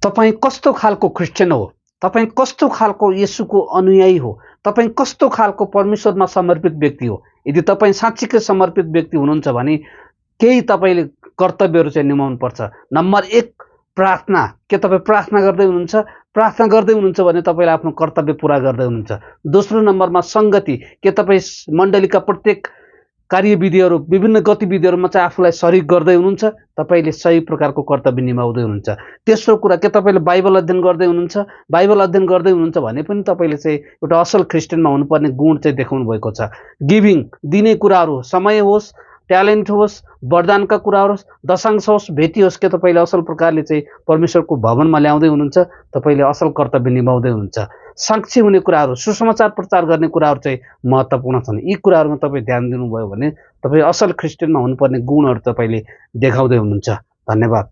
तपाईँ कस्तो खालको क्रिस्चियन हो, तपाईँ कस्तो खालको येशूको अनुयायी हो, तपाईँ कस्तो खालको परमेश्वरमा समर्पित व्यक्ति हो। यदि तपाईँ साँच्चीकै समर्पित व्यक्ति हुनुहुन्छ भने केही तपाईँले कर्तव्यहरू चाहिँ निभाउनुपर्छ। नम्बर 1 प्रार्थना। के तपाईँ प्रार्थना गर्दै हुनुहुन्छ? प्रार्थना गर्दै हुनुहुन्छ भने तपाईँले आफ्नो कर्तव्य पुरा गर्दै हुनुहुन्छ। दोस्रो नम्बरमा सङ्गति। के तपाईँ मण्डलीका प्रत्येक कार्यविधिहरू, विभिन्न गतिविधिहरूमा चाहिँ आफूलाई शरीक गर्दै हुनुहुन्छ? तपाईँले सही प्रकारको कर्तव्य निभाउँदै हुनुहुन्छ। तेस्रो कुरा, के तपाईँले बाइबल अध्ययन गर्दै हुनुहुन्छ? बाइबल अध्ययन गर्दै हुनुहुन्छ भने पनि तपाईँले चाहिँ एउटा असल क्रिस्चियनमा हुनुपर्ने गुण चाहिँ देखाउनु भएको छ। गिभिङ, दिने कुराहरू, समय होस्, ट्यालेन्ट होस्, वरदानका कुराहरू होस्, दशांश होस्, भेटी होस्, के तपाईँले असल प्रकारले चाहिँ परमेश्वरको भवनमा ल्याउँदै हुनुहुन्छ? तपाईँले असल कर्तव्य निभाउँदै हुनुहुन्छ। साक्षी हुने कुराहरू, सुसमाचार प्रचार गर्ने कुराहरू चाहिँ महत्त्वपूर्ण छन्। यी कुराहरूमा तपाईँ ध्यान दिनुभयो भने तपाईँ असल क्रिस्चियनमा हुनुपर्ने गुणहरू तपाईँले देखाउँदै हुनुहुन्छ। धन्यवाद।